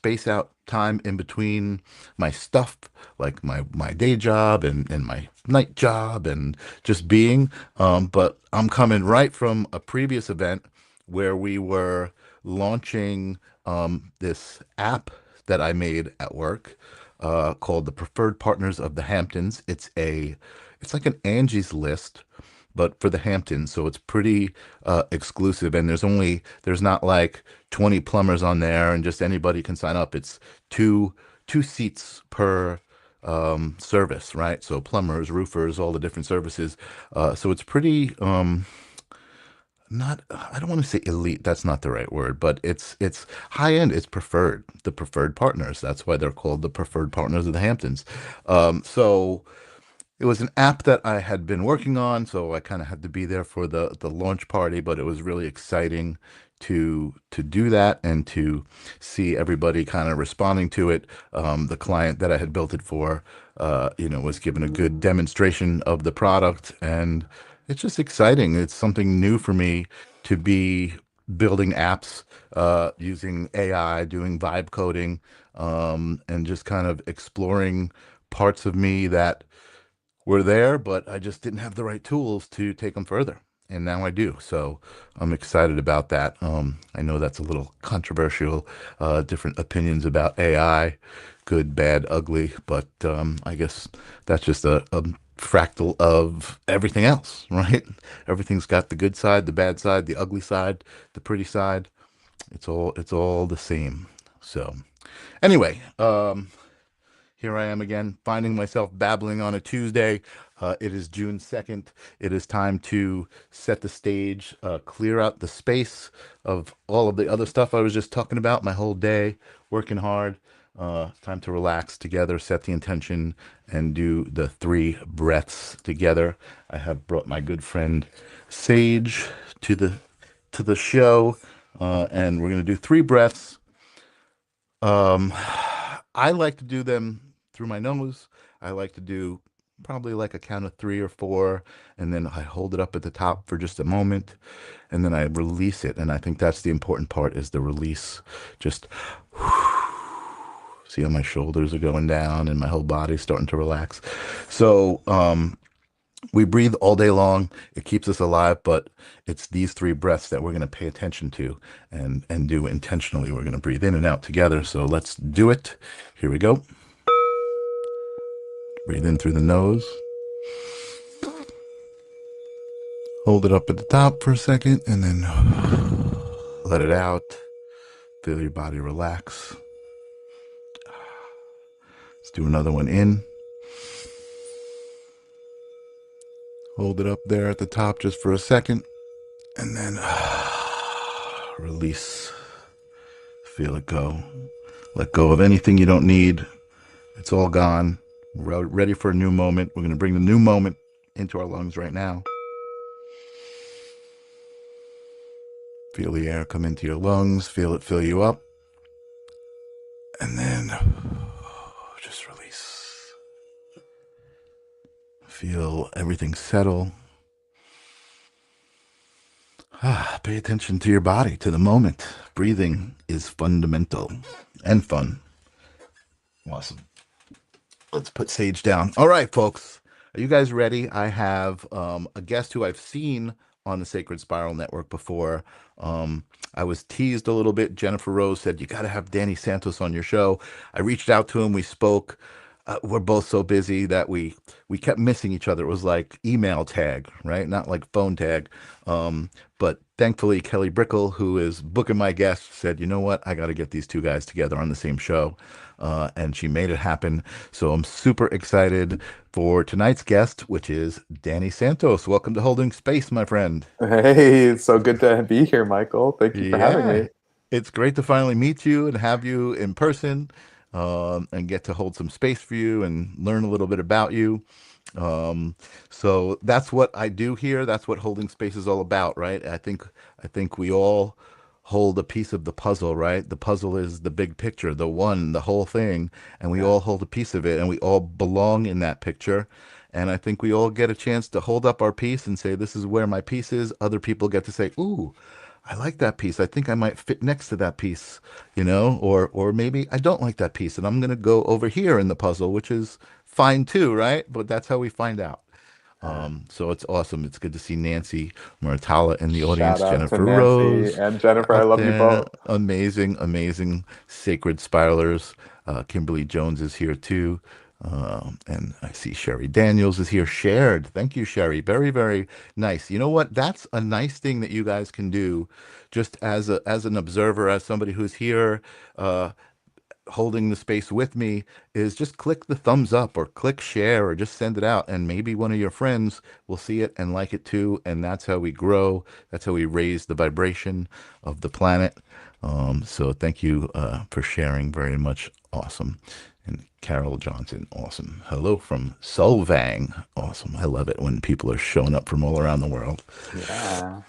space out time in between my stuff, like my day job and my night job and just being. But I'm coming right from a previous event where we were launching this app that I made at work called the Preferred Partners of the Hamptons. It's like an Angie's List, but for the Hamptons. So it's pretty exclusive, and there's not like 20 plumbers on there, and just anybody can sign up. It's two seats per service, right? So plumbers, roofers, all the different services. So it's pretty not I don't want to say elite, that's not the right word, but it's high end, it's preferred, the preferred partners. That's why they're called the preferred partners of the Hamptons. So it was an app that I had been working on, so I kind of had to be there for the launch party, but it was really exciting to do that and to see everybody kind of responding to it. The client that I had built it for, was given a good demonstration of the product, and it's just exciting. It's something new for me to be building apps using AI, doing vibe coding, and just kind of exploring parts of me that were there, but I just didn't have the right tools to take them further. And now I do. So I'm excited about that. I know that's a little controversial, different opinions about AI, good, bad, ugly, but I guess that's just a fractal of everything else, right? Everything's got the good side, the bad side, the ugly side, the pretty side. It's all the same. So anyway, here I am again, finding myself babbling on a Tuesday. It is June 2nd. It is time to set the stage, clear out the space of all of the other stuff I was just talking about, my whole day, working hard. Time to relax together, set the intention, and do the three breaths together. I have brought my good friend Sage to the show, and we're going to do three breaths. Um, I like to do them through my nose. I like to do probably like a count of three or four, and then I hold it up at the top for just a moment, and then I release it. And I think that's the important part is the release. Just see how my shoulders are going down and my whole body's starting to relax. So, we breathe all day long. It keeps us alive, but it's these three breaths that we're going to pay attention to and do intentionally. We're going to breathe in and out together. So let's do it. Here we go. Breathe in through the nose. Hold it up at the top for a second and then let it out. Feel your body relax. Let's do another one in. Hold it up there at the top just for a second and then release. Feel it go. Let go of anything you don't need. It's all gone. We're ready for a new moment. We're going to bring the new moment into our lungs right now. Feel the air come into your lungs. Feel it fill you up. And then just release. Feel everything settle. Pay attention to your body, to the moment. Breathing is fundamental and fun. Awesome. Let's put Sage down. All right, folks. Are you guys ready? I have a guest who I've seen on the Sacred Spiral Network before. I was teased a little bit. Jennifer Rose said, you got to have Danny Santos on your show. I reached out to him. We spoke. We're both so busy that we kept missing each other. It was like email tag, right? Not like phone tag. But thankfully, Kelly Brickle, who is booking my guest, said, you know what? I got to get these two guys together on the same show. And she made it happen. So I'm super excited for tonight's guest, which is Danny Santos. Welcome to Holding Space, my friend. Hey, it's so good to be here, Michael. Thank you for having Yeah, me. it's great to finally meet you and have you in person, and get to hold some space for you and learn a little bit about you. Um, so that's what I do here. That's what holding space is all about, right? I think we all hold a piece of the puzzle, right? The puzzle is the big picture, the one, the whole thing, and we Yeah. all hold a piece of it, and we all belong in that picture. And I think we all get a chance to hold up our piece and say, "This is where my piece is." Other people get to say, "Ooh, I like that piece. I think I might fit next to that piece, or maybe I don't like that piece and I'm going to go over here in the puzzle, which is fine too, right? But that's how we find out. Uh, So it's awesome. It's good to see Nancy Muratala in the Shout audience, out to Jennifer Nancy Rose and Jennifer. I up love you there. both. Amazing, amazing sacred spiralers. Kimberly Jones is here too. And I see Sherry Daniels is here. Shared. Thank you, Sherry. Very, very nice. You know what? That's a nice thing that you guys can do just as an observer, as somebody who's here. Holding the space with me is just click the thumbs up or click share or just send it out and maybe one of your friends will see it and like it too, and that's how we grow, that's how we raise the vibration of the planet. So thank you for sharing very much. Awesome. And Carol Johnson, awesome. Hello from Solvang. Awesome. I love it when people are showing up from all around the world. Yeah.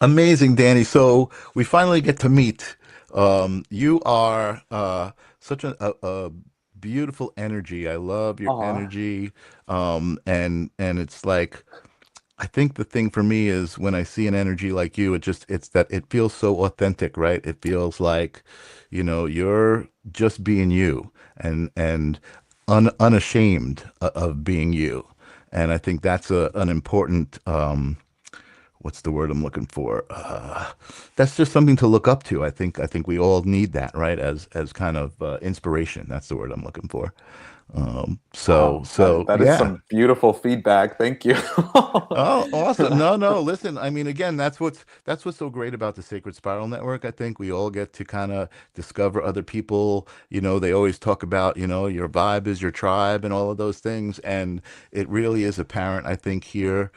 Amazing, Danny. So we finally get to meet. You are such a beautiful energy. I love your Aw. energy. And it's like I think the thing for me is when I see an energy like you, it's that it feels so authentic, right? It feels like, you're just being you and unashamed of being you. And I think that's an important what's the word I'm looking for? That's just something to look up to. I think we all need that, right? As kind of inspiration. That's the word I'm looking for. So Wow. That so that is yeah. some beautiful feedback. Thank you. Oh, awesome. No, no, listen, I mean, again, that's what's so great about the Sacred Spiral Network. I think we all get to kind of discover other people. They always talk about, your vibe is your tribe and all of those things. And it really is apparent, I think, here.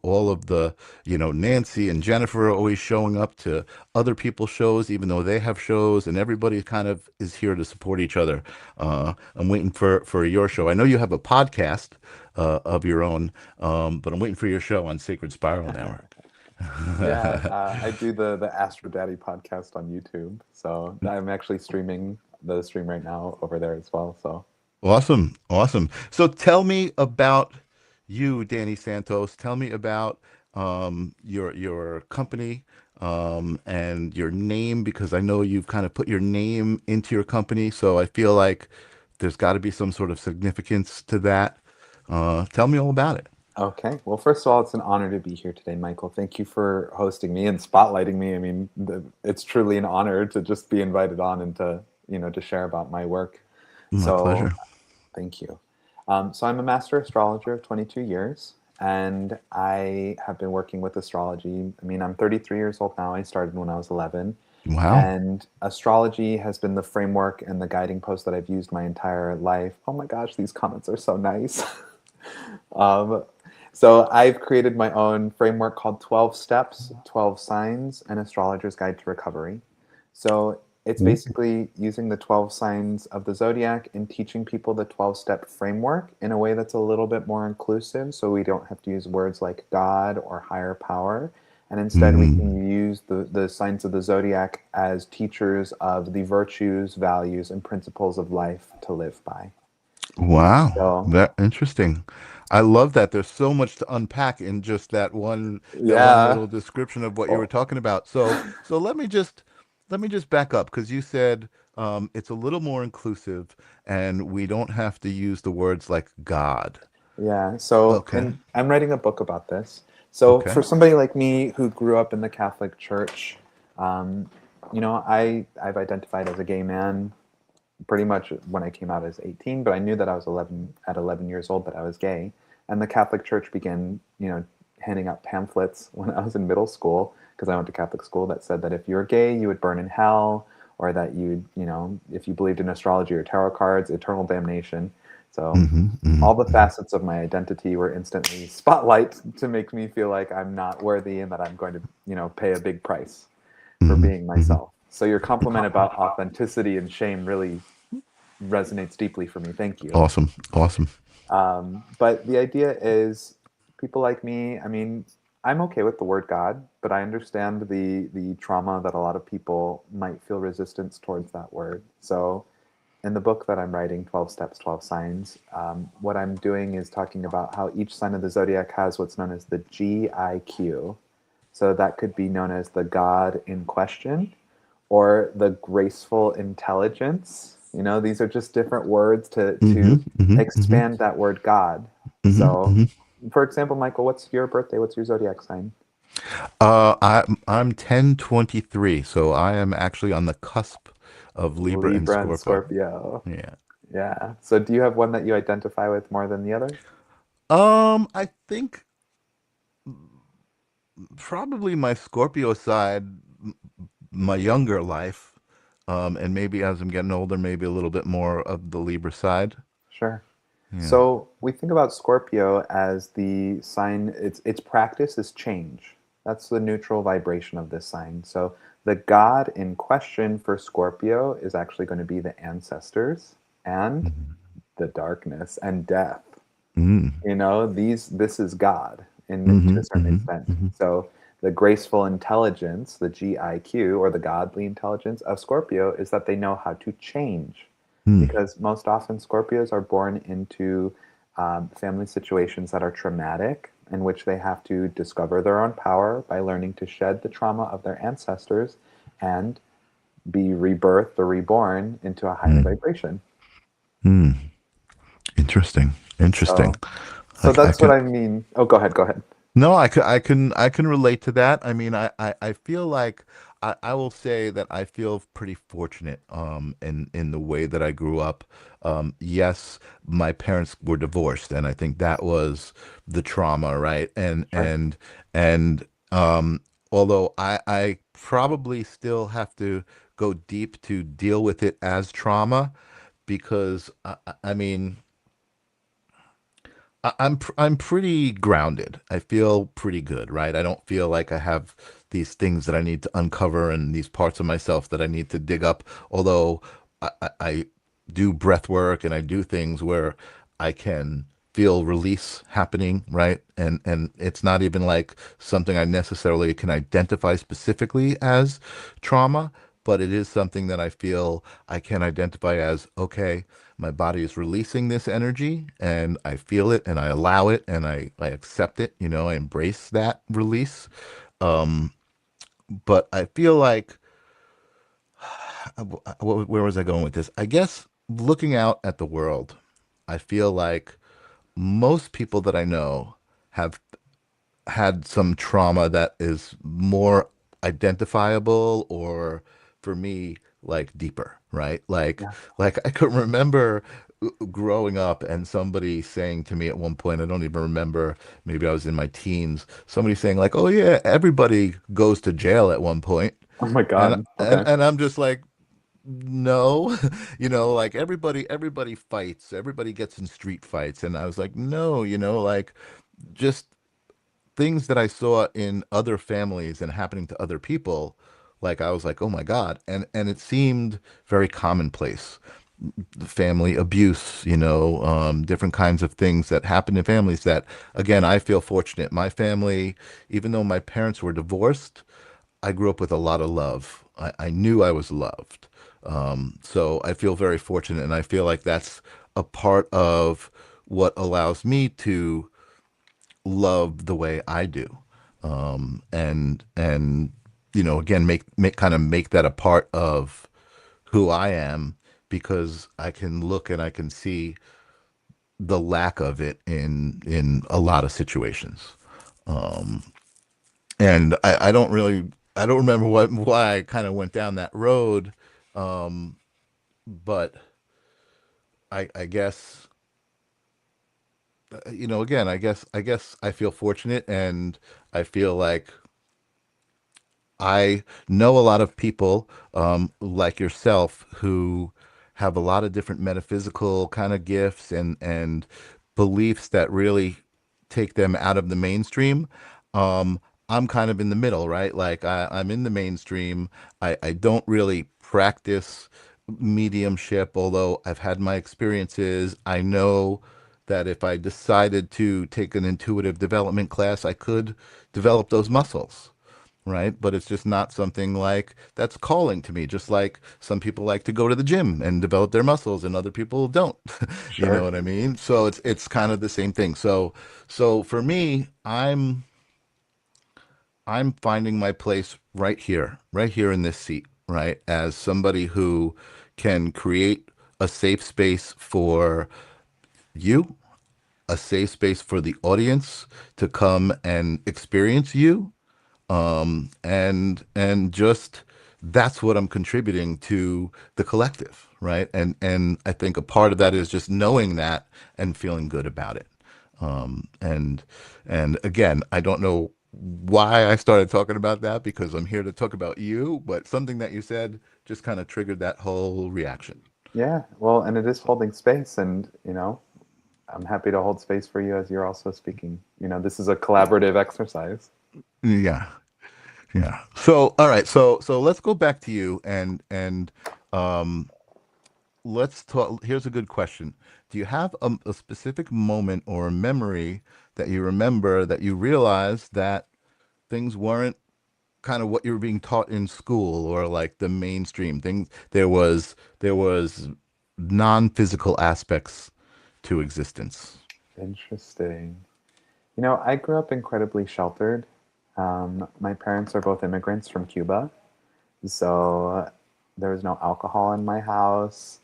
All of the, Nancy and Jennifer are always showing up to other people's shows, even though they have shows, and everybody kind of is here to support each other. I'm waiting for your show. I know you have a podcast of your own. But I'm waiting for your show on Sacred Spiral Network. Yeah, I do the Astro Daddy podcast on YouTube, so I'm actually streaming the stream right now over there as well. So, Awesome, awesome. So tell me about you, Danny Santos. Tell me about your company and your name because I know you've kind of put your name into your company. So I feel like there's got to be some sort of significance to that. Tell me all about it. okay. Well, first of all, it's an honor to be here today, Michael. Thank you for hosting me and spotlighting me. I mean, it's truly an honor to just be invited on and to share about my work. My So, pleasure. thank you. So I'm a master astrologer of 22 years, and I have been working with astrology. I mean, I'm 33 years old now. I started when I was 11, Wow. and astrology has been the framework and the guiding post that I've used my entire life. Oh my gosh, these comments are so nice. um, so I've created my own framework called 12 Steps, 12 Signs, an Astrologer's Guide to Recovery. So it's basically using the 12 signs of the zodiac and teaching people the 12-step framework in a way that's a little bit more inclusive so we don't have to use words like God or higher power. And instead, we Mm. can use the signs of the zodiac as teachers of the virtues, values, and principles of life to live by. Wow, So, that interesting. I love that. There's so much to unpack in just that one yeah. little description of what you were Oh, talking about. So let me just back up because you said it's a little more inclusive and we don't have to use the words like God. yeah. So, Okay. and I'm writing a book about this. So, Okay. for somebody like me who grew up in the Catholic Church, um, I've identified as a gay man pretty much when I came out as 18, but I knew that I was 11 at 11 years old that I was gay. And the Catholic Church began, handing out pamphlets when I was in middle school because I went to Catholic school that said that if you were gay, you would burn in hell, or that if you believed in astrology or tarot cards, eternal damnation. So all the Hmm. facets of my identity were instantly spotlight to make me feel like I'm not worthy and that I'm going to, pay a big price for Hmm. being Hmm. myself. So your compliment about authenticity and shame really resonates deeply for me. Thank you. Awesome. Awesome. But the idea is people like me, I mean, I'm okay with the word God, but I understand the trauma that a lot of people might feel resistance towards that word. So in the book that I'm writing, 12 Steps, 12 Signs, what I'm doing is talking about how each sign of the zodiac has what's known as the GIQ. So that could be known as the God in question or the graceful intelligence. You know, these are just different words Mm-hmm. to Mm-hmm. Mm-hmm. expand that word God. Mm-hmm. So, Mm-hmm. for example, Michael, what's your birthday? What's your zodiac sign? I'm 1023, so I am actually on the cusp of Libra and Libra and Scorpio. Scorpio. Yeah. Yeah. So, do you have one that you identify with more than the others? I think probably my Scorpio side, my younger life, and maybe as I'm getting older, maybe a little bit more of the Libra side. Sure. Yeah. So we think about Scorpio as the sign, its practice is change. That's the neutral vibration of this sign. So the God in question for Scorpio is actually going to be the ancestors and the darkness and death. Mm-hmm. You know, this is God in Mm-hmm. to a certain extent. Mm-hmm. So the graceful intelligence, the GIQ or the godly intelligence of Scorpio is that they know how to change. Mm-hmm. Because most often Scorpios are born into family situations that are traumatic, in which they have to discover their own power by learning to shed the trauma of their ancestors and be rebirthed or reborn into a higher vibration. Mm-hmm. Interesting. Interesting. So, so I that's what can. I mean. Oh, go ahead. Go ahead. No, I can relate to that. I mean, I feel like I will say that I feel pretty fortunate in the way that I grew up. Yes, my parents were divorced, and I think that was the trauma, right? Sure. And although I probably still have to go deep to deal with it as trauma, because I mean. I'm pretty grounded. I feel pretty good, right? I don't feel like I have these things that I need to uncover and these parts of myself that I need to dig up. Although I do breath work and I do things where I can feel release happening, right? And it's not even like something I necessarily can identify specifically as trauma, but it is something that I feel I can identify as, okay, my body is releasing this energy and I feel it and I allow it and I accept it, I embrace that release. Um, but I feel like, where was I going with this? I guess looking out at the world, I feel like most people that I know have had some trauma that is more identifiable or for me like deeper, right? Yeah. Like I could remember growing up and somebody saying to me at one point, I don't even remember, maybe I was in my teens, somebody saying like, "Oh yeah, everybody goes to jail at one point." Oh my And God. and Okay. and I'm just like, no, like everybody fights, everybody gets in street fights, and I was like, no, like just things that I saw in other families and happening to other people, like I was like, oh my God. And it seemed very commonplace. Family abuse, different kinds of things that happen in families that, again, I feel fortunate. My family, even though my parents were divorced, I grew up with a lot of love. I knew I was loved. So I feel very fortunate, and I feel like that's a part of what allows me to love the way I do. And again, make kind of make that a part of who I am because I can look and I can see the lack of it in a lot of situations. And I don't remember why I kind of went down that road. But I guess again, I guess I feel fortunate and I feel like I know a lot of people like yourself who have a lot of different metaphysical kind of gifts and beliefs that really take them out of the mainstream. Um, I'm kind of in the middle, right? Like I'm in the mainstream. I don't really practice mediumship, although I've had my experiences. I know that if I decided to take an intuitive development class, I could develop those muscles, right? But it's just not something like that's calling to me. Just like some people like to go to the gym and develop their muscles, and other people don't. You know Sure. what I mean? So it's kind of the same thing. So for me, I'm finding my place right here in this seat, right? As somebody who can create a safe space for you, a safe space for the audience to come and experience you, and just that's what I'm contributing to the collective, right? And I think a part of that is just knowing that and feeling good about it. And again, I don't know why I started talking about that because I'm here to talk about you, but something that you said just kind of triggered that whole reaction. Yeah, well, and it is holding space, and I'm happy to hold space for you as you're also speaking. This is a collaborative exercise. Yeah. Yeah. So, all right. So let's go back to you and um let's talk. Here's a good question. Do you have a specific moment or a memory that you remember that you realized that things weren't kind of what you were being taught in school or like the mainstream things? There was non-physical aspects to existence. Interesting. I grew up incredibly sheltered. My parents are both immigrants from Cuba, so there was no alcohol in my house.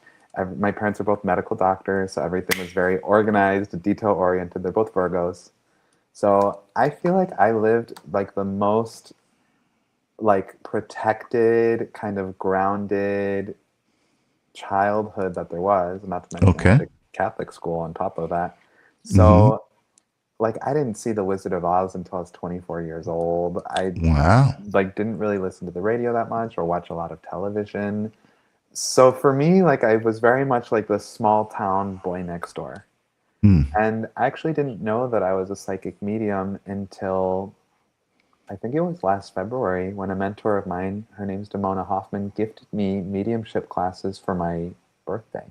My parents are both medical doctors, so everything was very organized, detail oriented. They're both Virgos. So I feel like I lived like the most like protected, kind of grounded childhood that there was, not to mention I went Okay. to Catholic school on top of that. Hmm. So like I didn't see The Wizard of Oz until I was 24 years old. I Wow. like didn't really listen to the radio that much or watch a lot of television. So for me, like I was very much like the small town boy next door. Mm. And I actually didn't know that I was a psychic medium until I think it was last February when a mentor of mine, her name's Damona Hoffman, gifted me mediumship classes for my birthday.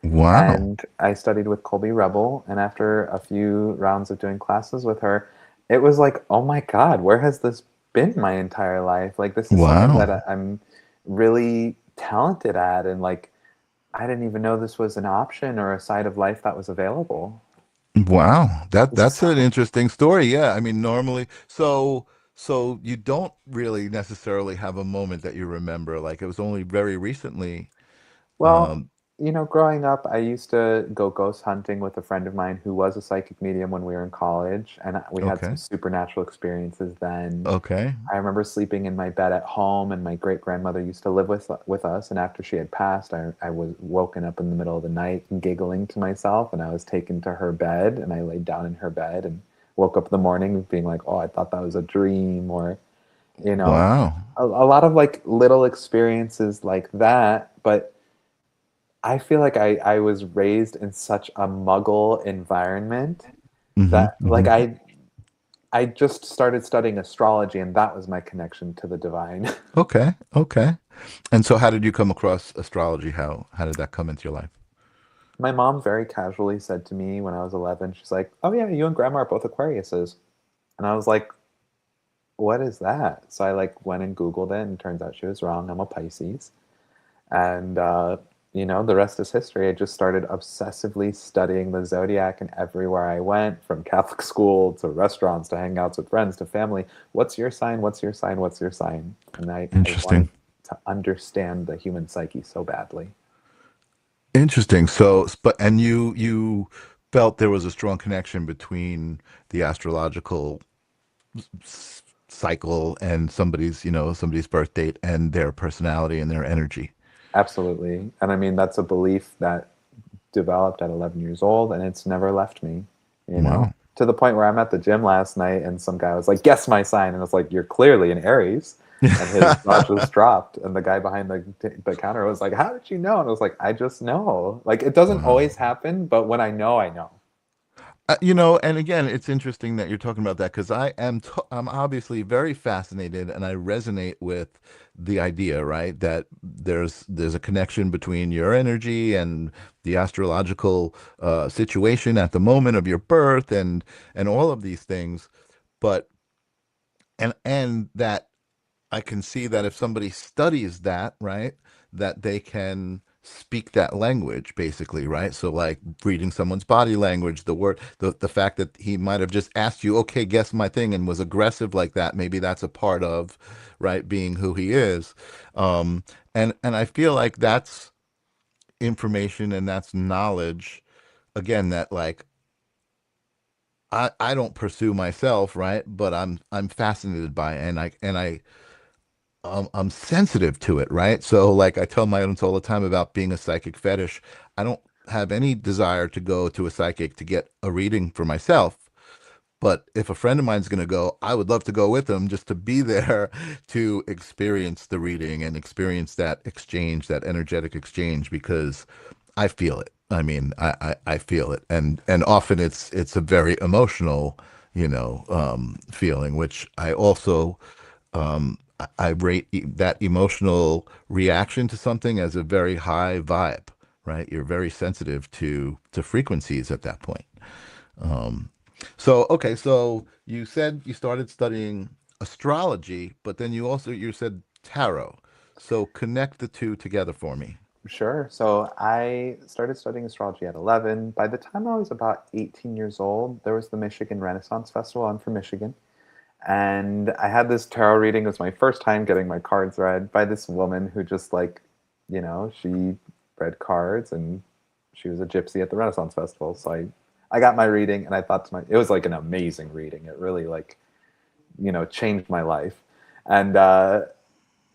Wow. And I studied with Colby Rebel. And after a few rounds of doing classes with her, it was like, oh my God, where has this been my entire life? Like, this is something Wow. that I'm really talented at. And like, I didn't even know this was an option or a side of life that was available. Wow, that's an So, interesting story. Yeah, I mean, normally, so you don't really necessarily have a moment that you remember. Like it was only very recently. well, Um, growing up, I used to go ghost hunting with a friend of mine who was a psychic medium when we were in college, and we had some okay, supernatural experiences then. okay, I remember sleeping in my bed at home, and my great grandmother used to live with us. And after she had passed, I was woken up in the middle of the night, giggling to myself, and I was taken to her bed, and I laid down in her bed, and woke up in the morning being like, "Oh, I thought that was a dream," or you know, wow. a lot of like little experiences like that. But I feel like I was raised in such a muggle environment Hmm. that like Hmm. I just started studying astrology, and that was my connection to the divine. Okay, okay. And so, how did you come across astrology? How did that come into your life? My mom very casually said to me when I was 11, she's like, "Oh yeah, you and grandma are both Aquariuses." And I was like, "What is that?" So I like went and Googled it, and it turns out she was wrong. I'm a Pisces. And the rest is history. I just started obsessively studying the zodiac, and everywhere I went, from Catholic school to restaurants to hangouts with friends to family, what's your sign? What's your sign? What's your sign? And I wanted Interesting. to understand the human psyche so badly. Interesting. So, but and you felt there was a strong connection between the astrological cycle and somebody's birth date and their personality and their energy. Absolutely. And I mean, that's a belief that developed at 11 years old, and it's never left me, Wow. to the point where I'm at the gym last night and some guy was like, "Guess my sign." And it's like, "You're clearly an Aries." And his jaw just dropped. And the guy behind the counter was like, "How did you know?" And I was like, "I just know." Like, it doesn't Wow. always happen, but when I know, I know. And again, it's interesting that you're talking about that because I'm obviously very fascinated and I resonate with the idea, right? That there's a connection between your energy and the astrological situation at the moment of your birth and all of these things. But and that I can see that if somebody studies that, right, that they can speak that language, basically, right? So like reading someone's body language, the word, the fact that he might have just asked you, okay, guess my thing, and was aggressive like that. Maybe that's a part of, right, being who he is. Um, and I feel like that's information and that's knowledge, again, that like I don't pursue myself, right? But I'm fascinated by it, I'm sensitive to it, right? So like I tell my audience all the time about being a psychic fetish. I don't have any desire to go to a psychic to get a reading for myself. But if a friend of mine's going to go, I would love to go with them just to be there to experience the reading and experience that exchange, that energetic exchange, because I feel it. I mean, I feel it, and often it's a very emotional, feeling, which I also I rate that emotional reaction to something as a very high vibe, right? You're very sensitive to frequencies at that point. Um, so okay, so you said you started studying astrology, but then you said tarot. So connect the two together for me. Sure. So I started studying astrology at 11. By the time I was about 18 years old, there was the Michigan Renaissance Festival. I'm from Michigan. And I had this tarot reading. It was my first time getting my cards read by this woman who just like, she read cards and she was a gypsy at the Renaissance Festival. So I got my reading and I thought to my, it was like an amazing reading. It really like, changed my life. And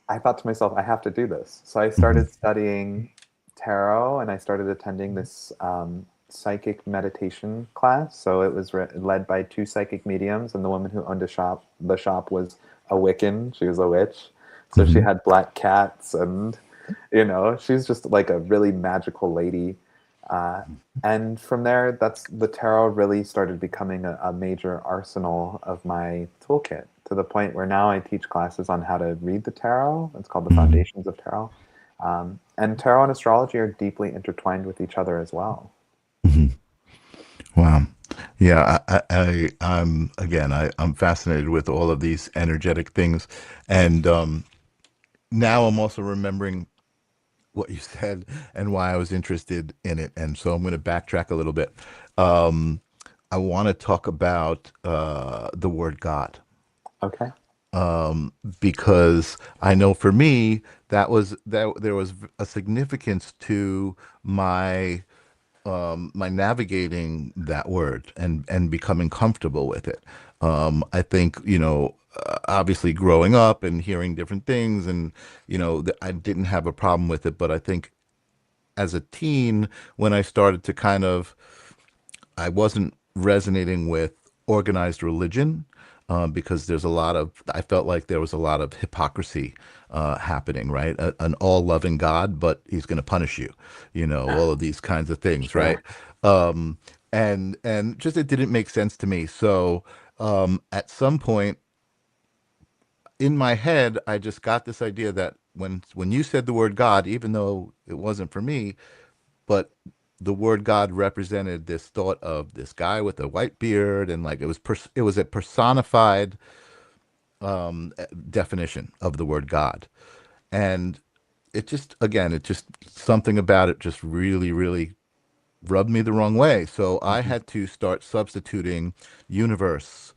I thought to myself, I have to do this. So I Mhm. started studying tarot and I started attending this psychic meditation class. So it was led by two psychic mediums, and the woman who owned the shop was a Wiccan. She was a witch. So she Mhm. had black cats, and she's just like a really magical lady. Uh, and from there, that's the tarot really started becoming a major arsenal of my toolkit to the point where now I teach classes on how to read the tarot. It's called the Mhm. Foundations of Tarot. And tarot and astrology are deeply intertwined with each other as well. Mhm. Wow. Yeah, I'm again, I'm fascinated with all of these energetic things, and now I'm also remembering what you said and why I was interested in it, and so I'm going to backtrack a little bit. Um, I want to talk about the word God, Okay. because I know for me that there was a significance to my my navigating that word and becoming comfortable with it. I think obviously growing up and hearing different things, and I didn't have a problem with it, but I think as a teen, when I started to I wasn't resonating with organized religion, because I felt like there was a lot of hypocrisy happening, right? An all loving God, but he's going to punish you, all of these kinds of things, right? Sure. Um, and just it didn't make sense to me. So at some point in my head, I just got this idea that when you said the word God, even though it wasn't for me, but the word God represented this thought of this guy with a white beard, and like it was a personified definition of the word God, and it just something about it just really rubbed me the wrong way. So I Mhm. had to start substituting universe,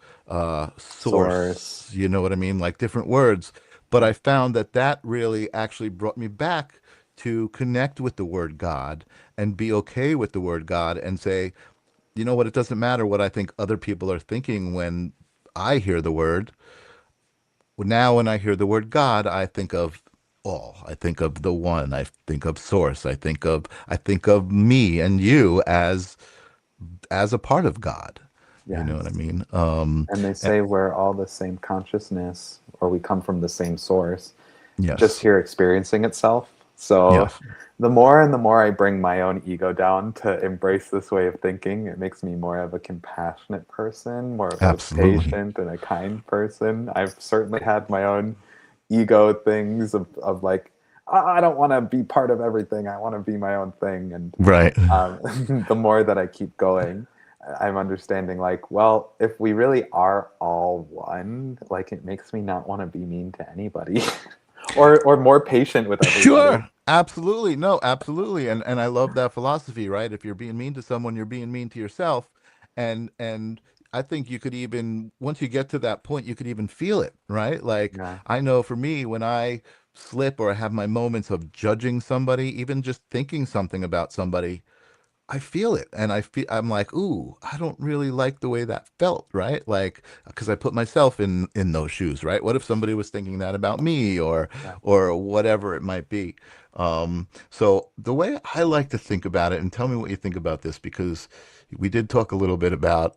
Source. source, you know what I mean? Like different words. But I found that that really actually brought me back to connect with the word God and be okay with the word God and say, you know what, it doesn't matter what I think other people are thinking when I hear the word. Now, when I hear the word God, I think of all. I think of the one. I think of source. I think of me and you as a part of God. You know what I Yes. mean? And they Eh, say we're all the same consciousness, or we come from the same source, just yes, here experiencing itself. So yes, the more and the more I bring my own ego down to embrace this way of thinking, it makes me more of a compassionate person, more of a absolutely. patient and a kind person. I've certainly had my own ego things of like, I don't want to be part of everything. I want to be my own thing. And Right. the more that I keep going, I'm understanding like, well, if we really are all one, like it makes me not want to be mean to anybody. or more patient with everybody. Sure. Absolutely. No, absolutely. And I love that philosophy, right? If you're being mean to someone, you're being mean to yourself. And I think you could even once you get to that point, you could even feel it, right? Like Yeah, I know for me, when I slip or I have my moments of judging somebody, even just thinking something about somebody, I feel it, and I'm like, ooh, I don't really like the way that felt, right? Like, because I put myself in those shoes, right? What if somebody was thinking that about me, yeah. or whatever it might be? So the way I like to think about it, and tell me what you think about this, because we did talk a little bit about,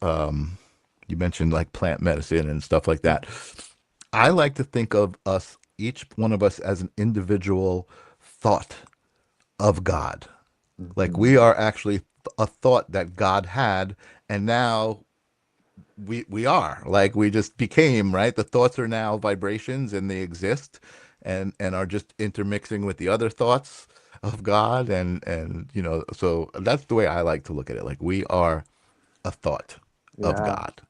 you mentioned like plant medicine and stuff like that. I like to think of us, each one of us, as an individual thought of God. Like Hmm. we are actually a thought that God had, and now we are. Like we just became, right? The thoughts are now vibrations and they exist and are just intermixing with the other thoughts of God and so that's the way I like to look at it. Like we are a thought of Yeah, God.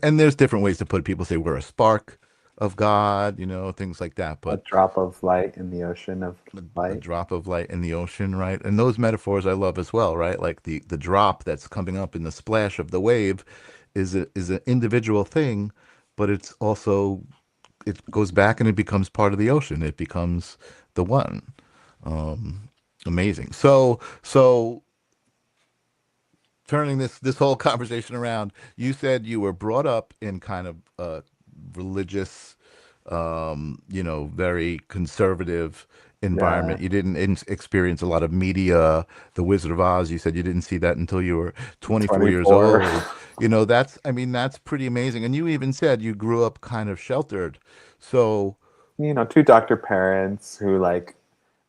And there's different ways to put it. People say we're a spark of God, things like that. a But drop of light in the ocean of a light. drop of light in the ocean, right? And those metaphors I love as well, right? Like the drop that's coming up in the splash of the wave is an individual thing, but it's also it goes back and it becomes part of the ocean. It becomes the one. Um, Amazing. So turning this whole conversation around, you said you were brought up in kind of a religious, very conservative Yeah, environment. You didn't experience a lot of media. The Wizard of Oz, you said you didn't see that until you were 24 years 24. old. I mean, that's pretty amazing. And you even said you grew up kind of sheltered. So, Two doctor parents who like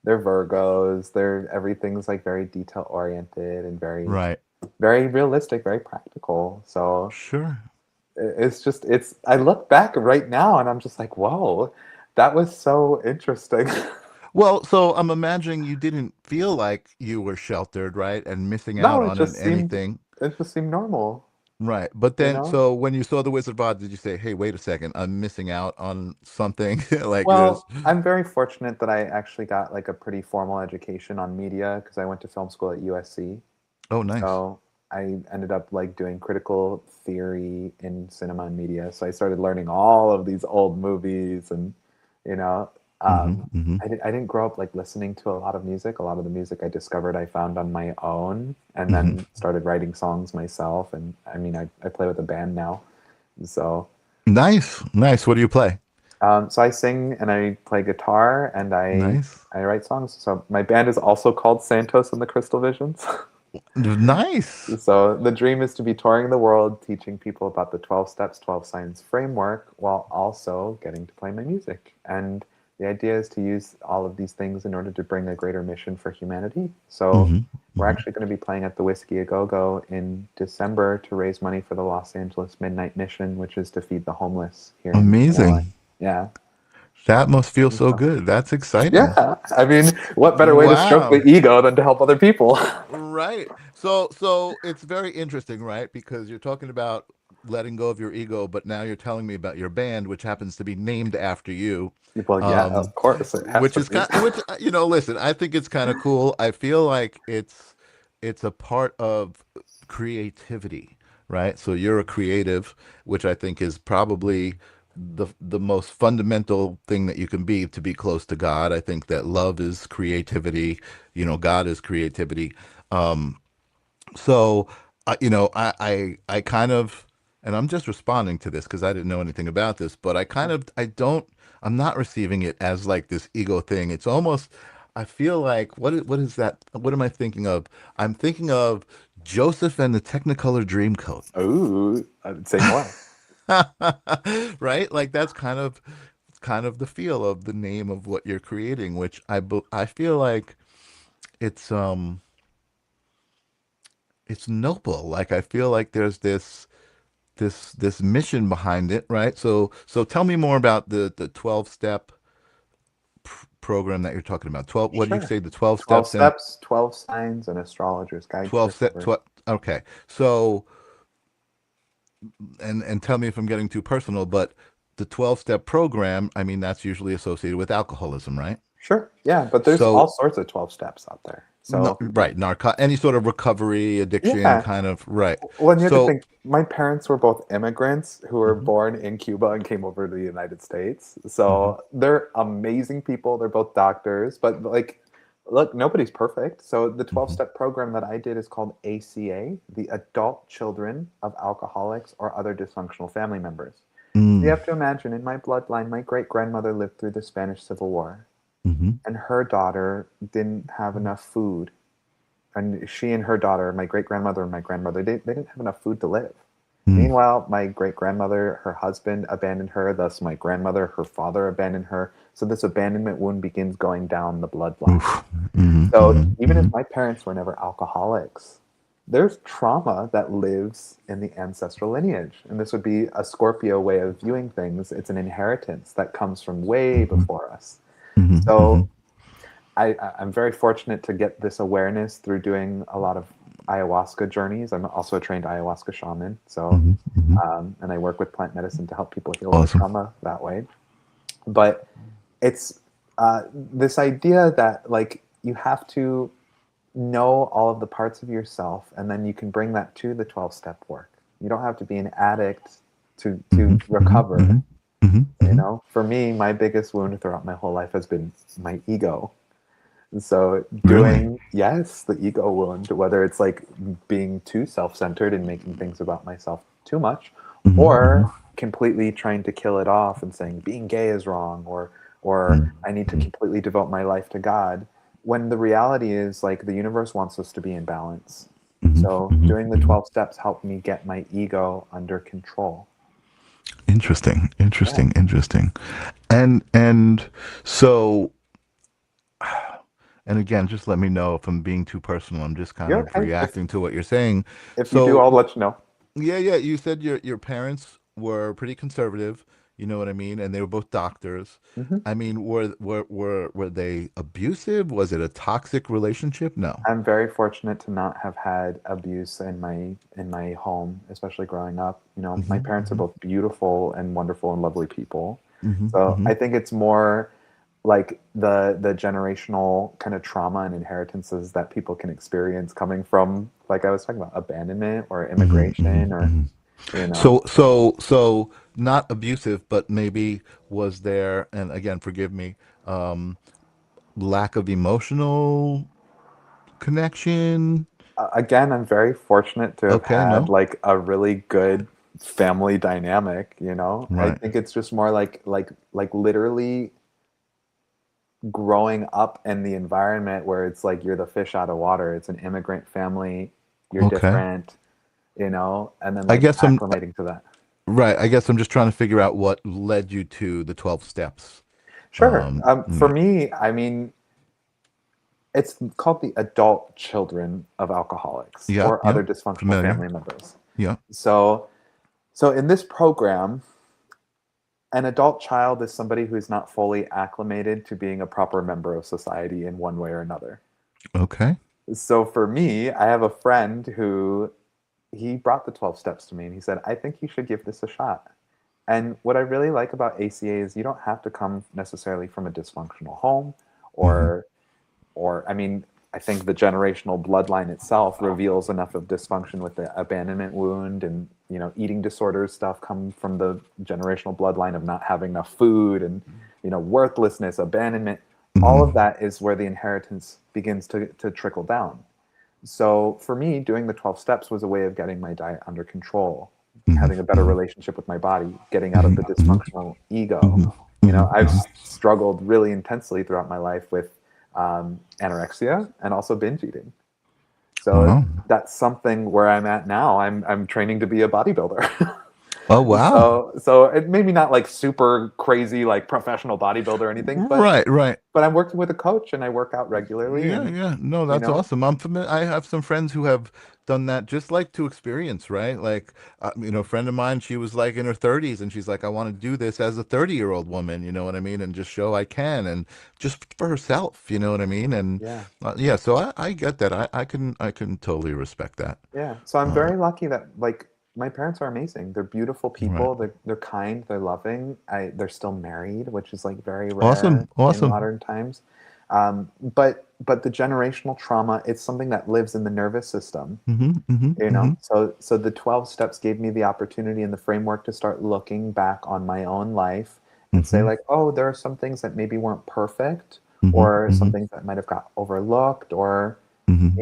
they're Virgos. They're everything's like very detail oriented and very right. very realistic, very practical. So Sure. it's just it's I look back right now and I'm just like, whoa, that was so interesting. Well, so I'm imagining you didn't feel like you were sheltered, right? And missing out No, on anything. it just seemed normal, Right. But you then, know? so when you saw the Wizard of Oz, did you say, hey, wait a second, I'm missing out on something? Like there's, Well, I'm very fortunate that I actually got like a pretty formal education on media because I went to film school at USC. oh, nice. So I ended up like doing critical theory in cinema and media. So I started learning all of these old movies and, you know, Hmm, hmm, I didn't grow up like listening to a lot of music. A lot of the music I discovered I found on my own and hmm. then started writing songs myself. And I mean, I play with a band now. So, Nice. Nice. What do you play? so I sing and I play guitar and Nice. I write songs. So my band is also called Santos and the Crystal Visions. Nice. So the dream is to be touring the world, teaching people about the 12 steps, 12 signs framework, while also getting to play my music. And the idea is to use all of these things in order to bring a greater mission for humanity. So Hmm, we're hmm. actually going to be playing at the Whiskey A Go Go in December to raise money for the Los Angeles Midnight Mission, which is to feed the homeless here in LA. Amazing. Yeah. That must feel so So, good. That's exciting. yeah. I mean, what better way to stroke the Wow. ego than to help other people? Right. So it's very interesting, right? Because you're talking about letting go of your ego, but now you're telling me about your band, which happens to be named after you. Well, yeah, Um, of course, it has which to is be. kind, which listen, I think it's kind of cool. I feel like it's a part of creativity, right? So you're a creative, which I think is probably the most fundamental thing that you can be to be close to God. I think that love is creativity, God is creativity. Um, so, I kind of, and I'm just responding to this because I didn't know anything about this, but I'm not receiving it as like this ego thing. It's almost, I feel like, what is that? What am I thinking of? I'm thinking of Joseph and the Technicolor Dreamcoat. Ooh, I'd say more. Right? Like that's kind of the feel of the name of what you're creating, which I feel like it's um it's noble. Like I feel like there's this mission behind it, right? So tell me more about the 12 step program that you're talking about. 12, what do you Sure. say, the 12 12 steps and steps, 12 signs, an astrologer's guide to 12 step recovery. 12, okay. So and tell me if I'm getting too personal, but the 12-step program, I mean, that's usually associated with alcoholism, right? Sure. Yeah, but there's all So, sorts of 12 steps out there. no, So, right, any sort of recovery, addiction yeah. kind of, right. Well, and you have to So, think, my parents were both immigrants who were mhm, born in Cuba and came over to the United States. mhm, So they're amazing people. They're both doctors, but like, look, nobody's perfect. So the 12 mhm, step program that I did is called ACA, the Adult Children of Alcoholics or Other Dysfunctional Family Members. So you mm, have to imagine, in my bloodline, my great grandmother lived through the Spanish Civil War, mhm, and her daughter didn't have enough food. And she and her daughter, my great grandmother and my grandmother, they didn't have enough food to live. mm, Meanwhile, my great grandmother, her husband abandoned her, thus, my grandmother, her father abandoned her. So, this abandonment wound begins going down the bloodline. oof, mhm, So, mhm, even if mhm, my parents were never alcoholics, there's trauma that lives in the ancestral lineage. And this would be a Scorpio way of viewing things. It's an inheritance that comes from way mhm, before us. mhm, So, mhm, I'm very fortunate to get this awareness through doing a lot of ayahuasca journeys. I'm also a trained ayahuasca shaman, so mhm, mhm. and I work with plant medicine to help people heal their Awesome. trauma that way. But it's this idea that like you have to know all of the parts of yourself, and then you can bring that to the 12-step work. You don't have to be an addict to Mhm, mhm, recover. mhm, mhm, You mhm. know, for me, my biggest wound throughout my whole life has been my ego. So Really? doing, yes, the ego wound, whether it's like being too self-centered and making things about myself too much, Mhm, or mhm, completely trying to kill it off and saying being gay is wrong, or mhm, I need to mhm, completely devote my life to God, when the reality is like the universe wants us to be in balance. mhm, So mhm, doing the mhm. 12 steps helped me get my ego under control. Interesting, Yeah. interesting, interesting. And so, and again, just let me know if I'm being too personal. I'm just kind You're of okay. reacting to what you're saying. If you do, So, I'll let you know. yeah, yeah, you said your parents were pretty conservative, you know what I mean, and they were both doctors. Mhm. I mean, were they abusive? Was it a toxic relationship? No. I'm very fortunate to not have had abuse in my home, especially growing up. You know, my Hmm, parents are hmm, both beautiful and wonderful and lovely people. hmm, So hmm. I think it's more like the generational kind of trauma and inheritances that people can experience coming from, like I was talking about, abandonment or Hmm, hmm, immigration or hmm. you know. So not abusive, but maybe was there, and again, forgive me, um, lack of emotional connection. Again, I'm very fortunate to have Okay, had no, like a really good family dynamic, you know. I right. think it's just more like literally growing up in the environment where it's like you're the fish out of water. It's an immigrant family, you're Okay. different, you know, and then I like guess I'm acclimating to that. right. I guess I'm just trying to figure out what led you to the 12 steps. Sure. For Yeah, me, I mean, it's called the Adult Children of Alcoholics yeah, or yeah. other dysfunctional Familiar. family members. Yeah. So, so in this program, an adult child is somebody who's not fully acclimated to being a proper member of society in one way or another. Okay. So for me, I have a friend who he brought the 12 steps to me and he said, I think you should give this a shot. And what I really like about ACA is you don't have to come necessarily from a dysfunctional home Hmm, or I mean, I think the generational bloodline itself reveals enough of dysfunction with the abandonment wound and you know eating disorders stuff come from the generational bloodline of not having enough food and you know worthlessness, abandonment. All of hmm, that is where the inheritance begins to trickle down. So for me, doing the 12 steps was a way of getting my diet under control, hmm, having a better hmm, relationship with my body, getting out of hmm, the hmm, dysfunctional ego. hmm, You know, hmm, I've hmm. struggled really intensely throughout my life with anorexia and also binge eating. So Wow. that's something where I'm at now. I'm training to be a bodybuilder. Oh, wow. So it maybe not like super crazy like professional bodybuilder or anything, Right, right. but I'm working with a coach and I work out regularly Yeah, and yeah. No, you that's know, awesome. I'm familiar. I have some friends who have done that just like to experience, right? Like, a friend of mine, she was like in her 30s and she's like, I want to do this as a 30-year-old woman, you know what I mean? And just show I can and just for herself, you know what I mean? And yeah. yeah, so I get that. I can totally respect that. Yeah. So I'm Uh, very lucky that like my parents are amazing. They're beautiful Right. people. They're kind. They're loving. They're still married, which is like very rare Awesome. in Awesome. modern times. But the generational trauma, it's something that lives in the nervous system. Mm-hmm. Mm-hmm. You Mm-hmm. know, so the 12 steps gave me the opportunity and the framework to start looking back on my own life and say, Mm-hmm. like, oh, there are some things that maybe weren't perfect, Mm-hmm. or some Mm-hmm. things that might have got overlooked, or Mm-hmm.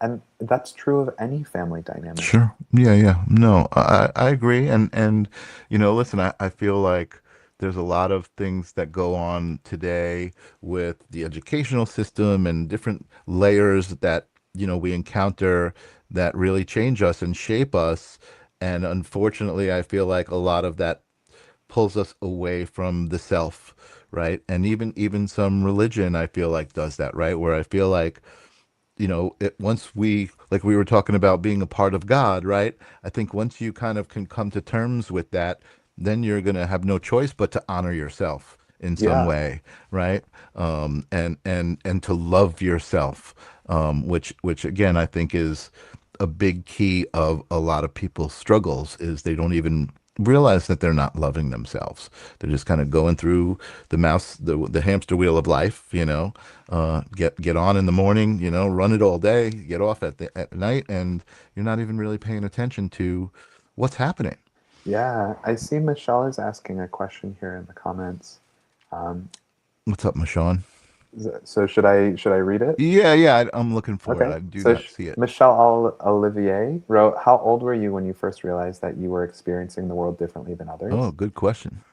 and that's true of any family dynamic. Sure. Yeah, yeah. No, I agree. And listen, I feel like there's a lot of things that go on today with the educational system and different layers that, we encounter that really change us and shape us. And unfortunately, I feel like a lot of that pulls us away from the self, right? And even some religion, I feel like does that, right? Where I feel like once we, like we were talking about being a part of God, right? I think once you kind of can come to terms with that, then you're going to have no choice but to honor yourself in some Yeah, way, right? And to love yourself, which again I think is a big key of a lot of people's struggles is they don't even realize that they're not loving themselves. They're just kind of going through the hamster wheel of life, get on in the morning, run it all day, get off at night, and you're not even really paying attention to what's happening. yeah. I see Michelle is asking a question here in the comments. Um, What's up, Michonne? so should I read it? Yeah, yeah, I'm looking for it. Okay. I do So not see it. Michelle Olivier wrote, "How old were you when you first realized that you were experiencing the world differently than Oh, others?" good question.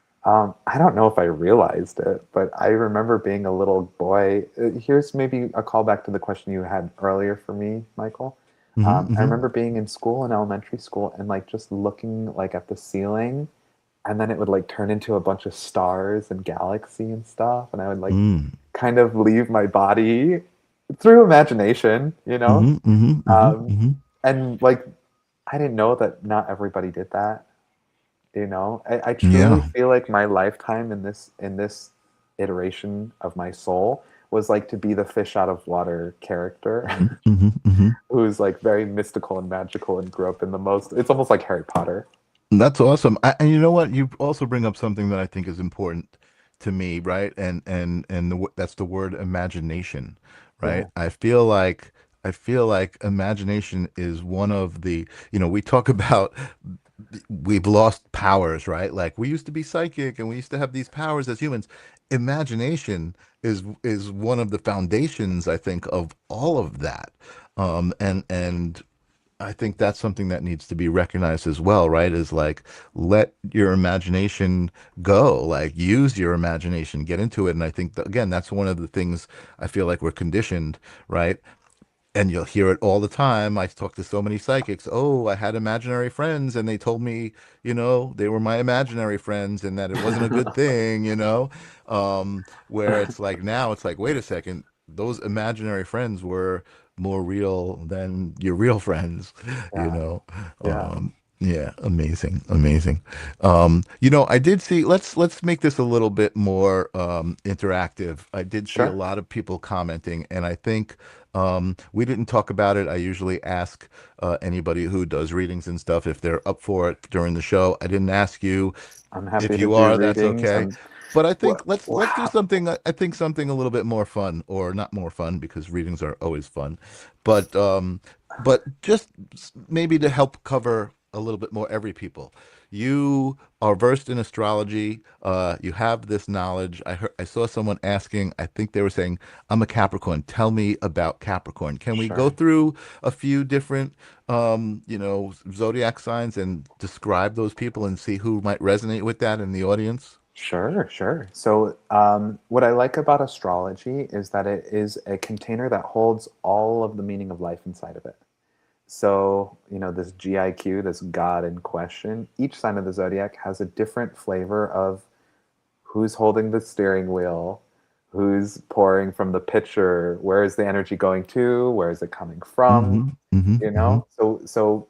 I don't know if I realized it, but I remember being a little boy. Here's maybe a callback to the question you had earlier for me, Michael. Mm-hmm, I mm-hmm, remember being in school, in elementary school, and like just looking like at the ceiling, and then it would like turn into a bunch of stars and galaxy and stuff, and I would like mm, kind of leave my body through imagination, you know. mm-hmm, mm-hmm, mm-hmm, Um, mm-hmm. and like I didn't know that not everybody did that. I truly Yeah. feel like my lifetime in this iteration of my soul was like to be the fish out of water character Mm-hmm, mm-hmm, mm-hmm. who's like very mystical and magical and grew up in the most, it's almost like Harry Potter. That's awesome. And you know what? You also bring up something that I think is important to me, right? That's the word imagination, right? Yeah, I feel like imagination is one of the, we talk about we've lost powers, right? Like we used to be psychic and we used to have these powers as humans. Imagination is one of the foundations, I think, of all of that. And I think that's something that needs to be recognized as well, right? Is like let your imagination go, like use your imagination, get into it. And I think that, again, that's one of the things I feel like we're conditioned, right? And you'll hear it all the time. I talk to so many psychics. Oh, I had imaginary friends, and they told me, they were my imaginary friends, and that it wasn't a good thing, where it's like now, it's like, wait a second, those imaginary friends were more real than your real friends, you yeah, know. yeah. Yeah, amazing, amazing. I did see. Let's make this a little bit more interactive. I did see a Sure. lot of people commenting, and I think we didn't talk about it. I usually ask anybody who does readings and stuff if they're up for it during the show. I didn't ask you. I'm If happy to you do are, that's readings. okay. And But I think what let's do wow. something. I think something a little bit more fun, or not more fun because readings are always fun, but just maybe to help cover a little bit more every people. You are versed in astrology. You have this knowledge. I saw someone asking. I think they were saying, "I'm a Capricorn. Tell me about Capricorn." Can we go Sure. through a few different, zodiac signs and describe those people and see who might resonate with that in the audience? Sure, sure. So, what I like about astrology is that it is a container that holds all of the meaning of life inside of it. So, this GIQ, this God in question, each sign of the zodiac has a different flavor of who's holding the steering wheel, who's pouring from the pitcher, where is the energy going to, where is it coming from, Mm-hmm. Mm-hmm. Mm-hmm. So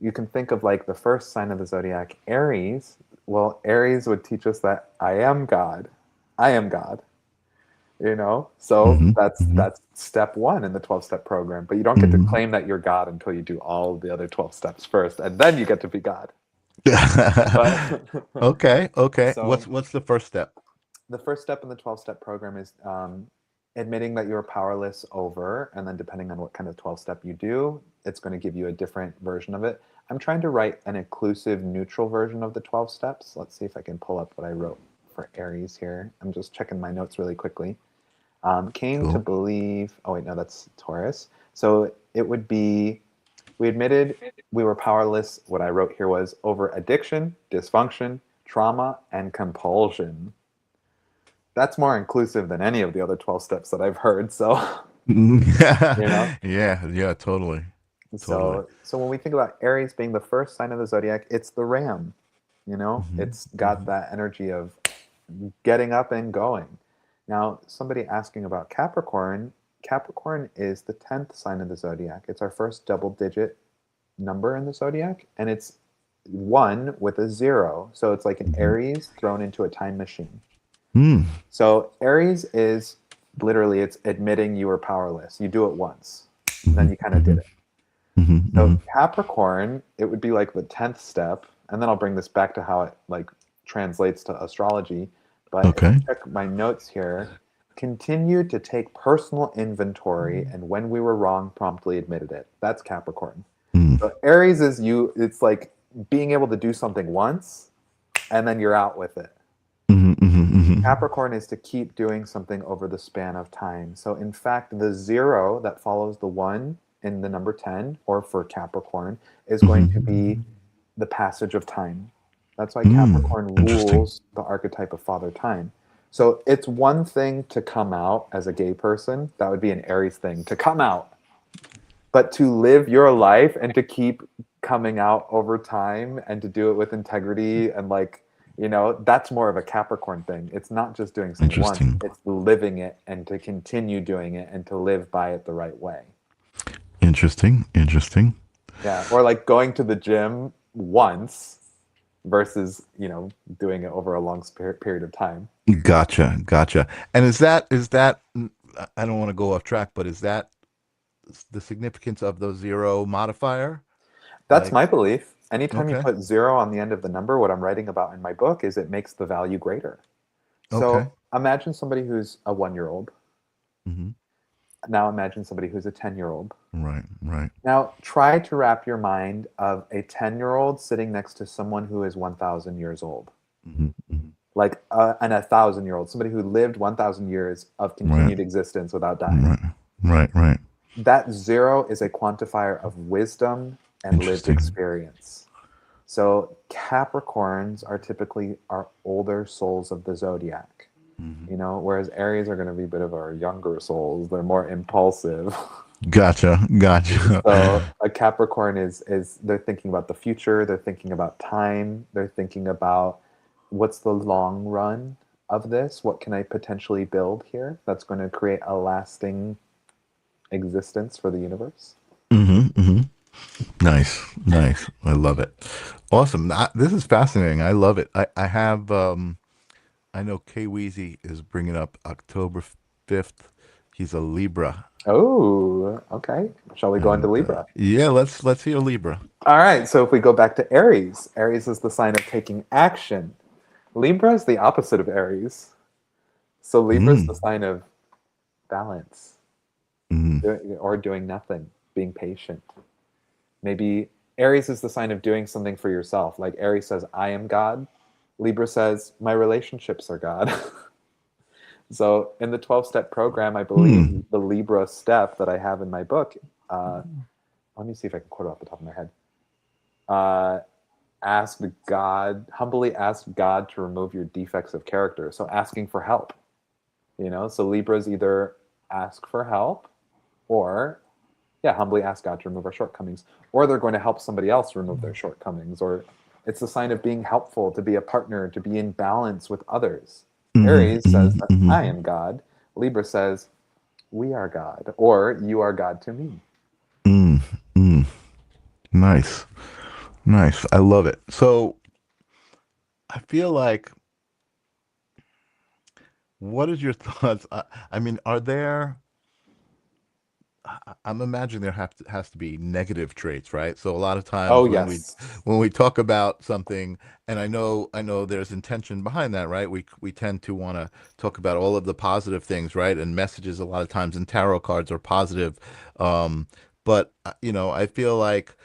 you can think of like the first sign of the zodiac, Aries. Well, Aries would teach us that I am God. I am God. So Hmm. that's Hmm. that's step one in the 12-step program, but you don't get to Hmm. claim that you're God until you do all of the other 12 steps first, and then you get to be God. But Okay, okay. so What's the first step? the first step in the 12-step program is admitting that you're powerless over, and then depending on what kind of 12-step you do, it's going to give you a different version of it. I'm trying to write an inclusive, neutral version of the 12 steps. Let's see if I can pull up what I wrote for Aries here. I'm just checking my notes really quickly. Came to Cool. believe, oh wait, no, that's Taurus. So it would be, we admitted we were powerless. What I wrote here was over addiction, dysfunction, trauma, and compulsion. That's more inclusive than any of the other 12 steps that I've heard. So, you know, Yeah, yeah, totally. Totally. so when we think about Aries being the first sign of the zodiac, it's the ram. Hmm. It's got Hmm. that energy of getting up and going. Now, somebody asking about Capricorn, Capricorn is the 10th sign of the zodiac. It's our first double digit number in the zodiac, and it's one with a zero. So it's like an Hmm. Aries thrown into a time machine. Mm. So Aries is literally it's admitting you were powerless. You do it once, then Hmm. you kind of did Hmm. it. Hmm. So Hmm. Capricorn, it would be like the 10th step, and then I'll bring this back to how it like translates to astrology. But if I Okay. check my notes here, continue to take personal inventory and when we were wrong, promptly admitted it. That's Capricorn. Mm. So Aries is you, it's like being able to do something once and then you're out with it. Hmm. Hmm. Hmm. Capricorn is to keep doing something over the span of time. So, in fact, the zero that follows the one in the number 10, or for Capricorn, is going to Hmm. be the passage of time. That's why Mm. Capricorn Interesting. rules the archetype of Father Time. So, it's one thing to come out as a gay person. That would be an Aries thing to come out, but to live your life and to keep coming out over time and to do it with integrity and like that's more of a Capricorn thing. It's not just doing something once, Interesting. it's living it and to continue doing it and to live by it the right way. Interesting. Interesting. Yeah, or like going to the gym once versus doing it over a long period of time. Gotcha. Gotcha. And is that I don't want to go off track, but is that the significance of the zero modifier? That's Like, my belief. Anytime you okay. put zero on the end of the number, what I'm writing about in my book is it makes the value greater. Okay. So imagine somebody who's a 1 year old. Hmm. Now imagine somebody who's a 10-year old. Right. Right. Now try to wrap your mind of a 10-year old sitting next to someone who is 1,000 years old. Hmm. Hmm. Like and 1,000-year old, somebody who lived 1,000 years of Right. continued existence without dying. Right. Right. Right. That zero is a quantifier of wisdom and lived Interesting. experience. So Capricorns are typically our older souls of the zodiac, Hmm. whereas Aries are going to be a bit of our younger souls. They're more impulsive. Gotcha. Gotcha. So a Capricorn is they're thinking about the future, they're thinking about time, they're thinking about what's the long run of this? What can I potentially build here that's going to create a lasting existence for the universe? Hmm. Hmm. Nice. Nice. I love it. Awesome. This is fascinating. I love it. I have I know Kay Weezy is bringing up October 5th. He's a Libra. Oh, okay. Shall we go into And Libra? yeah, let's hear Libra. All right, so if we go back to Aries, Aries is the sign of taking action. Libra is the opposite of Aries. So Libra is the Mm, sign of balance mm, or doing nothing, being patient. Maybe Aries is the sign of doing something for yourself. Like Aries says, I am God. Libra says, my relationships are God. So in the 12-step program, I believe mm. the Libra step that I have in my book, uh, let me see if I can quote it off the top of my head. Uh, humbly ask God to remove your defects of character. So asking for help, So Libras either ask for help or, yeah, humbly ask God to remove our shortcomings, or they're going to help somebody else remove their shortcomings, or it's a sign of being helpful, to be a partner, to be in balance with others. Mhm, Aries says mhm, that mhm. I am God. Libra says we are God, or you are God to me. Mm, mm. Nice, nice. I love it. So I feel like what is your thoughts? I mean, are there? I'm imagining there has to be negative traits, right? So a lot of Oh, times yes. when we talk about something, and I know there's intention behind that, right? We tend to want to talk about all of the positive things, right? And messages a lot of times in tarot cards are positive, um, but you know, I feel like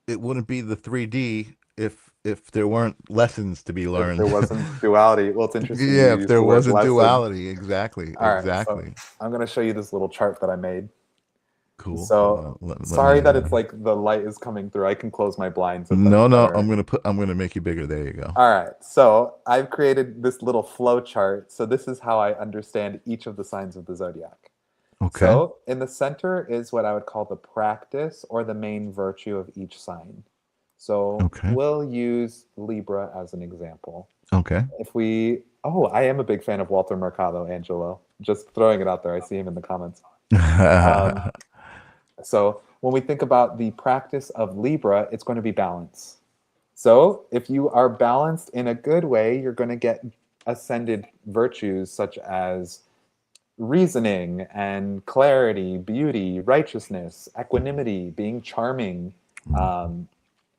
it wouldn't be the 3D if there weren't lessons to be If there learned. wasn't duality. Well, it's interesting you Yeah, if use there the word wasn't lesson. duality, exactly, All right, so exactly. I'm going to show you this little chart that I made. Cool. Hold So on. Let sorry me that it's like the light is coming through. I can close my blinds if that's No, no, better. I'm gonna make you bigger. There you go. All right, so I've created this little flow chart. So this is how I understand each of the signs of the zodiac. Okay. So in the center is what I would call the practice or the main virtue of each sign. So Okay. we'll use Libra as an example. Okay. If we, oh, I am a big fan of Walter Mercado, Angelo. Just throwing it out there. I see him in the comments. Um, so when we think about the practice of Libra, it's going to be balance. So if you are balanced in a good way, you're going to get ascended virtues such as reasoning and clarity, beauty, righteousness, equanimity, being charming. Um,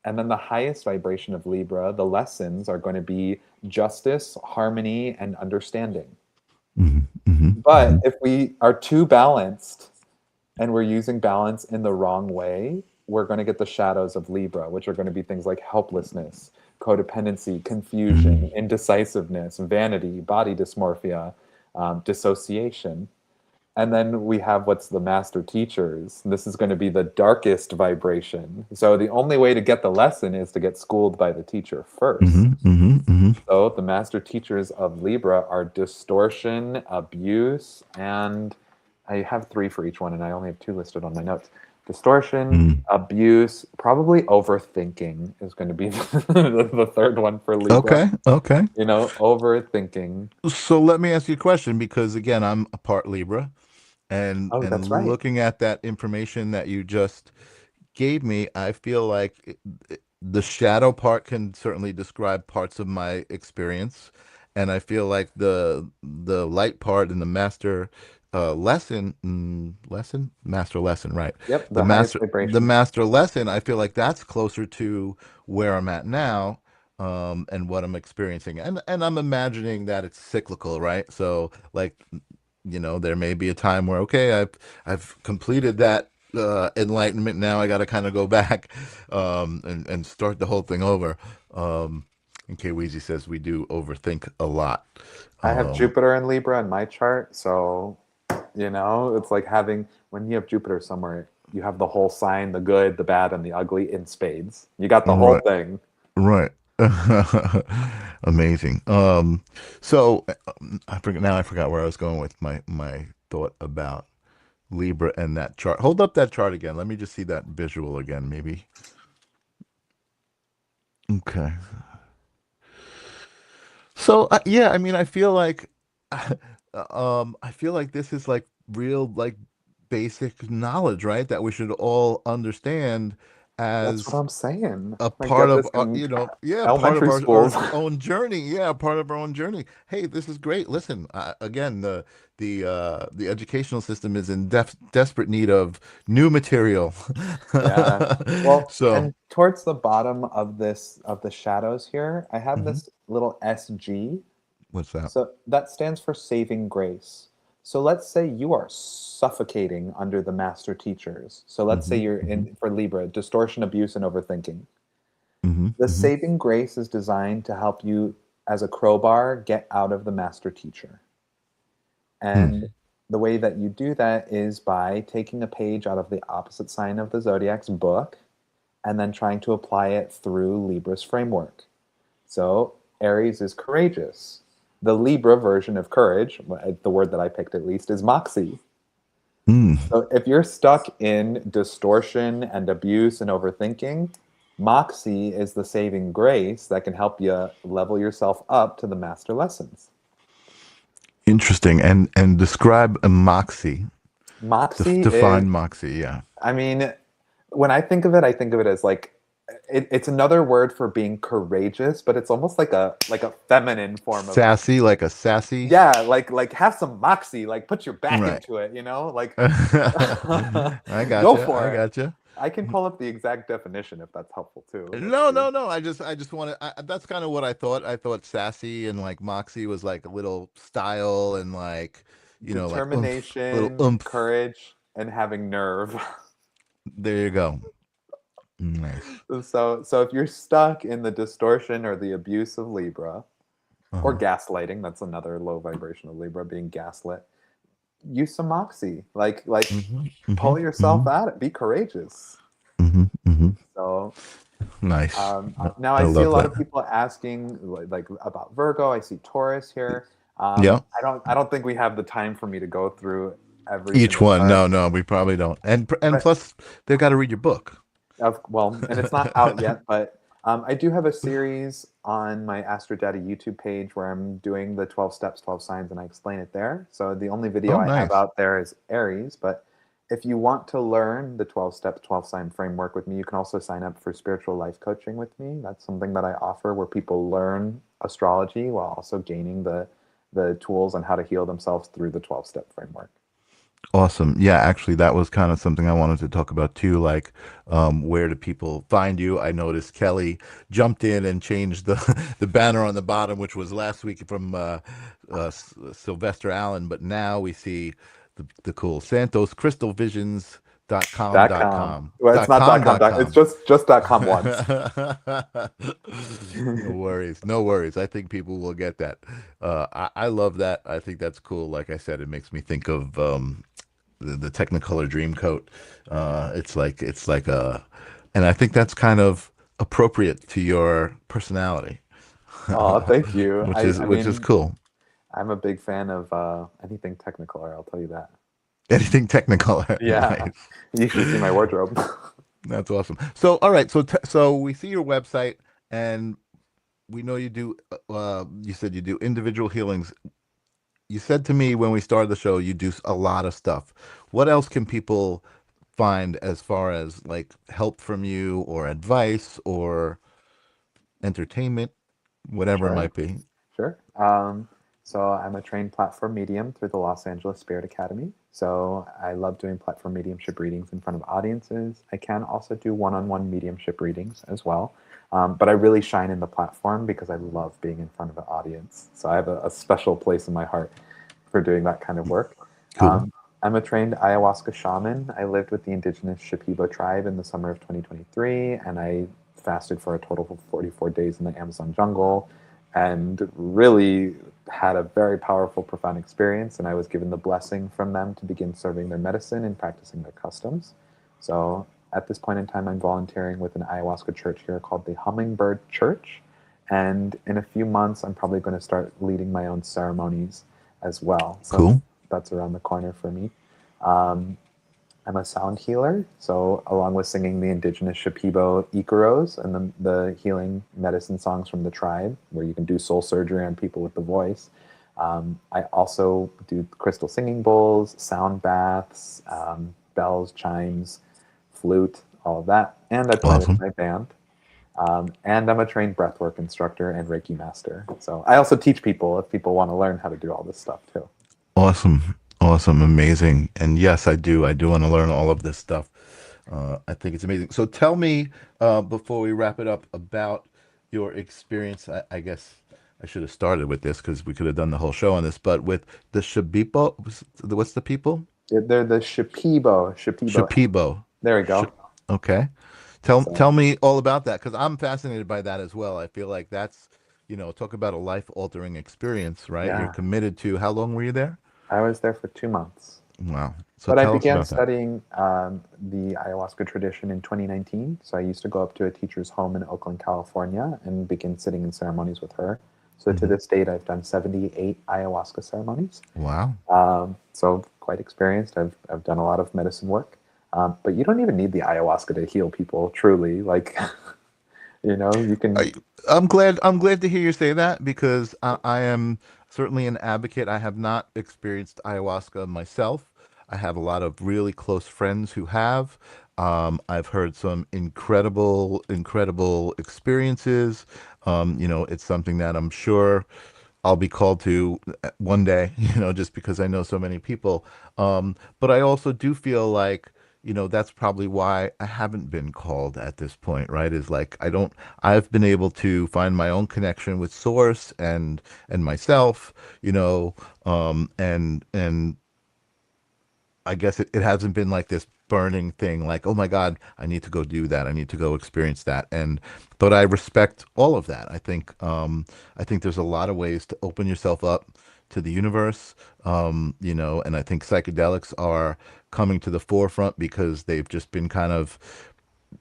and then the highest vibration of Libra, the lessons are going to be justice, harmony, and understanding. Mhm, mhm, But mhm, if we are too balanced and we're using balance in the wrong way, we're going to get the shadows of Libra, which are going to be things like helplessness, codependency, confusion, mhm, indecisiveness, vanity, body dysmorphia, dissociation. And then we have what's the master teachers. This is going to be the darkest vibration. So the only way to get the lesson is to get schooled by the teacher first. mhm, mhm, mhm. So the master teachers of Libra are distortion, abuse, and I have three for each one, and I only have two listed on my notes. Distortion, Mm. abuse, probably overthinking is going to be the third one for Libra. Okay. Okay. You know, overthinking. So let me ask you a question because again, I'm a part Libra, Oh, and that's right. looking at that information that you just gave me, I feel like the shadow part can certainly describe parts of my experience, and I feel like the light part and the master master lesson, right? Yep, the highest The vibration. master lesson, I feel like that's closer to where I'm at now. And what I'm experiencing, and I'm imagining that it's cyclical, right? So, like, you know, there may be a time where, okay, I've completed that enlightenment. Now I got to kind of go back and start the whole thing over. And K Weezy says we do overthink a lot. I have Um, Jupiter in Libra in my chart, so it's like having when you have Jupiter somewhere, you have the whole sign, the good, the bad, and the ugly in spades. You got the whole right, thing. right. Amazing. So I forget now. I forgot where I was going with my thought about Libra and that chart. Hold up that chart again. Let me just see that visual again, maybe. Okay. So yeah, I mean, I feel like, I feel like this is like real, like basic knowledge, right? That we should all understand That's what as I'm saying. a I part get of this our, in you know, yeah, part of elementary our schools. own journey. Yeah, part of our own journey. Hey, this is great. Listen, again, the educational system is in desperate need of new material. Yeah. Well, So, and towards the bottom of this of the shadows here, I have mhm. this little SG. What's that? So that stands for saving grace. So let's say you are suffocating under the master teachers. So let's say Hmm, you're hmm, in for Libra, distortion, abuse, and overthinking. hmm, The hmm, saving grace is designed to help you as a crowbar get out of the master teacher. And hmm, the way that you do that is by taking a page out of the opposite sign of the zodiac's book and then trying to apply it through Libra's framework. So Aries is courageous. The Libra version of courage, the word that I picked at least, is moxie. hmm. So if you're stuck in distortion and abuse and overthinking, moxie is the saving grace that can help you level yourself up to the master lessons. Interesting. And describe a moxie. Moxie is, Define moxie. Yeah. I mean, when I think of it as like it's another word for being courageous, but it's almost like a feminine form of, Sassy, like a sassy. yeah, like have some moxie, like put your back Right. into it, you know, like I go gotcha. I for it. gotcha. I can pull up the exact definition if that's helpful too. Let's No, see. no, no. I just wanted. That's kind of what I thought. I thought sassy and like moxie was like a little style and like, like oomph, little Determination, oomph. courage, and having nerve. There you go. Nice. So if you're stuck in the distortion or the abuse of Libra, or Uh-huh. gaslighting, that's another low vibration of Libra, being gaslit, use some moxie. Like Hmm. Hmm. pull yourself Hmm. at it. Be courageous. Hmm. Hmm. So Nice. now I I see a love lot that. of people asking like about Virgo. I see Taurus here. Yeah. I don't think we have the time for me to go through every Each single one. chart. No, no, we probably don't. And But plus, they've got to read your book. well, and it's not out yet, but I do have a series on my Astro Daddy YouTube page where I'm doing the 12 steps, 12 signs, and I explain it there. So the only video Oh, I have nice. out there is Aries. But if you want to learn the 12 step, 12 sign framework with me, you can also sign up for spiritual life coaching with me. That's something that I offer where people learn astrology while also gaining the tools on how to heal themselves through the 12 step framework. Awesome. Yeah, actually, that was kind of something I wanted to talk about too. Like, where do people find you? I noticed Kelly jumped in and changed the the banner on the bottom, which was last week from Sylvester Allen, but now we see the cool Santos Crystal Visions Dot com. Well, it's dot not com dot com. dot It's com. just dot com once. No worries, no worries. I think people will get that. I love that. I think that's cool. Like I said, it makes me think of the Technicolor Dreamcoat. It's like a, and I think that's kind of appropriate to your personality, Oh, thank you. which I, is I which is mean, cool. I'm a big fan of anything Technicolor, I'll tell you that. Anything Technicolor, Yeah, nice. you should see my wardrobe. That's awesome. So, all right. So we see your website, and we know you do. You said you do individual healings. You said to me when we started the show, you do a lot of stuff. What else can people find as far as like help from you or advice or entertainment, whatever it Sure. might be? Sure. So I'm a trained platform medium through the Los Angeles Spirit Academy. So I love doing platform mediumship readings in front of audiences. I can also do one-on-one mediumship readings as well. But I really shine in the platform because I love being in front of an audience. So I have a special place in my heart for doing that kind of work. Cool. I'm a trained ayahuasca shaman. I lived with the indigenous Shipibo tribe in the summer of 2023, and I fasted for a total of 44 days in the Amazon jungle and really had a very powerful, profound experience. And I was given the blessing from them to begin serving their medicine and practicing their customs. So at this point in time, I'm volunteering with an ayahuasca church here called the Hummingbird Church. And in a few months, I'm probably going to start leading my own ceremonies as well. So Cool. that's around the corner for me. Um, I'm a sound healer, so along with singing the indigenous Shipibo Ikaros and the healing medicine songs from the tribe, where you can do soul surgery on people with the voice, I also do crystal singing bowls, sound baths, bells, chimes, flute, all of that, and I play with Awesome. my band. And I'm a trained breathwork instructor and Reiki master. So I also teach people if people want to learn how to do all this stuff too. Awesome. Awesome. Amazing. And yes, I do. I do want to learn all of this stuff. I think it's amazing. So tell me, before we wrap it up, about your experience. I guess I should have started with this because we could have done the whole show on this, but with the Shabipo, what's the people? They're the Shipibo. Shapibo. There we Sh go. Okay. Tell So tell me all about that because I'm fascinated by that as well. I feel like that's, talk about a life-altering experience, right? You're yeah, committed to, how long were you there? I was there for 2 months. Wow. So But I tell us began about that. studying the ayahuasca tradition in 2019. So I used to go up to a teacher's home in Oakland, California, and begin sitting in ceremonies with her. So to Hmm. this date, I've done 78 ayahuasca ceremonies. Wow. So quite experienced. I've done a lot of medicine work. But you don't even need the ayahuasca to heal people, truly. Like, you can. I, I'm glad to hear you say that because I am certainly an advocate. I have not experienced ayahuasca myself. I have a lot of really close friends who have. I've heard some incredible experiences. It's something that I'm sure I'll be called to one day, just because I know so many people. But I also do feel like, that's probably why I haven't been called at this point, right? Is like I've been able to find my own connection with Source and myself, and I guess it hasn't been like this burning thing, like, oh my God, I need to go do that. I need to go experience that. But I respect all of that. I think there's a lot of ways to open yourself up to the universe. And I think psychedelics are coming to the forefront because they've just been kind of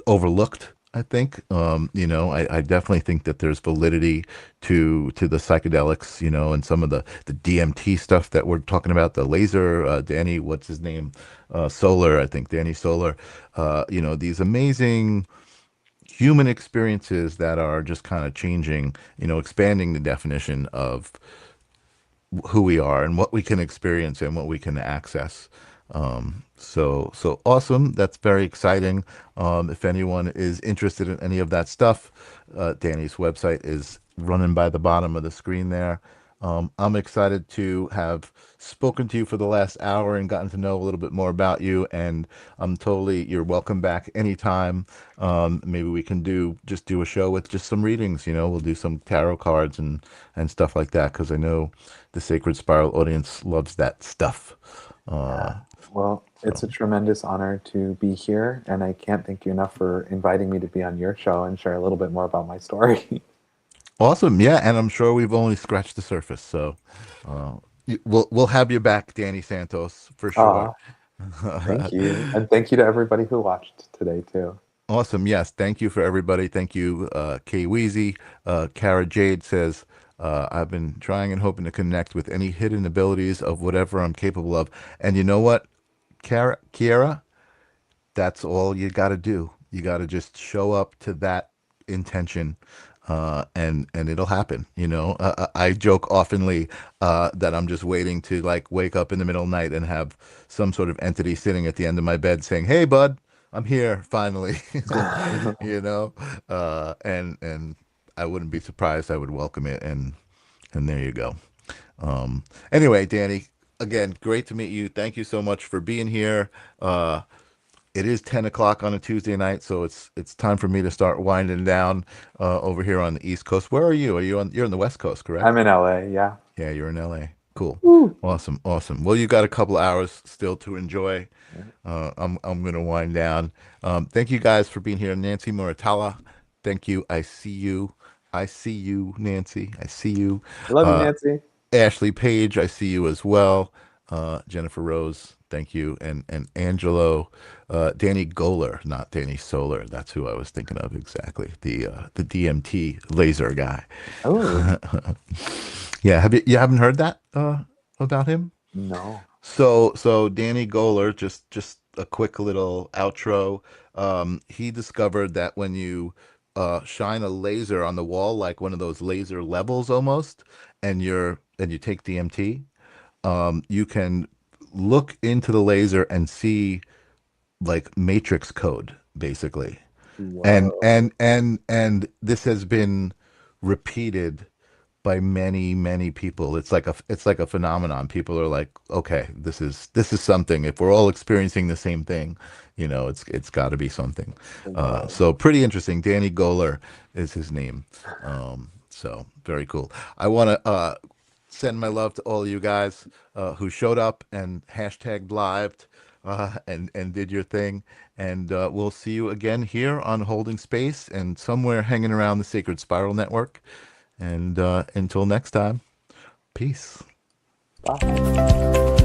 overlooked. I think, I definitely think that there's validity to the psychedelics, and some of the DMT stuff that we're talking about, the laser, Danny, what's his name, Solar, I think Danny Solar, these amazing human experiences that are just kind of changing, expanding the definition of who we are and what we can experience and what we can access. So awesome. That's very exciting. If anyone is interested in any of that stuff, Danny's website is running by the bottom of the screen there. I'm excited to have spoken to you for the last hour and gotten to know a little bit more about you. And you're welcome back anytime. Maybe we can do a show with just some readings. We'll do some tarot cards and stuff like that because I know the Sacred Spiral audience loves that stuff. Uh, Yeah. Well, it's so a tremendous honor to be here, and I can't thank you enough for inviting me to be on your show and share a little bit more about my story. awesome, yeah, and I'm sure we've only scratched the surface. So uh, we'll have you back, Danny Santos, for sure. Ah, thank you. And thank you to everybody who watched today, too. Awesome. Yes. Thank you for everybody. Thank you, Kay Weezy. Kara Jade says, I've been trying and hoping to connect with any hidden abilities of whatever I'm capable of. And you know what, Kiara, that's all you got to do. You got to just show up to that intention, and it'll happen. I joke oftenly that I'm just waiting to like wake up in the middle of the night and have some sort of entity sitting at the end of my bed saying, "Hey, bud, I'm here finally." you know, and I wouldn't be surprised. I would welcome it, and there you go. Anyway, Danny, again, great to meet you. Thank you so much for being here. It is 10 o'clock on a Tuesday night, so it's time for me to start winding down over here on the East Coast. Where are you? You're on the West Coast, I'm correct? in LA, yeah. Yeah, you're in LA. Cool. Woo. Awesome. Well, you got a couple hours still to enjoy. I'm gonna wind down. Thank you guys for being here. Nancy Muratala, thank you. I see you. I see you, Nancy. I see you. Love you, Uh, Nancy. Ashley Page, I see you as well. Jennifer Rose, thank you. And Angelo, Danny Goler, not Danny Solar. That's who I was thinking of exactly. The DMT laser guy. Oh, Yeah, you haven't heard that about him? no. So Danny Goler, just a quick little outro. He discovered that when you shine a laser on the wall, like one of those laser levels almost, and you take DMT, you can look into the laser and see like matrix code, basically. Whoa. And this has been repeated by many people. It's like a phenomenon. People are like, okay, this is something. If we're all experiencing the same thing, it's got to be something. Whoa. So pretty interesting. Danny Goler is his name. So very cool. I want to send my love to all you guys who showed up and hashtagged lived and did your thing. And we'll see you again here on Holding Space and somewhere hanging around the Sacred Spiral Network. And until next time, peace. Bye.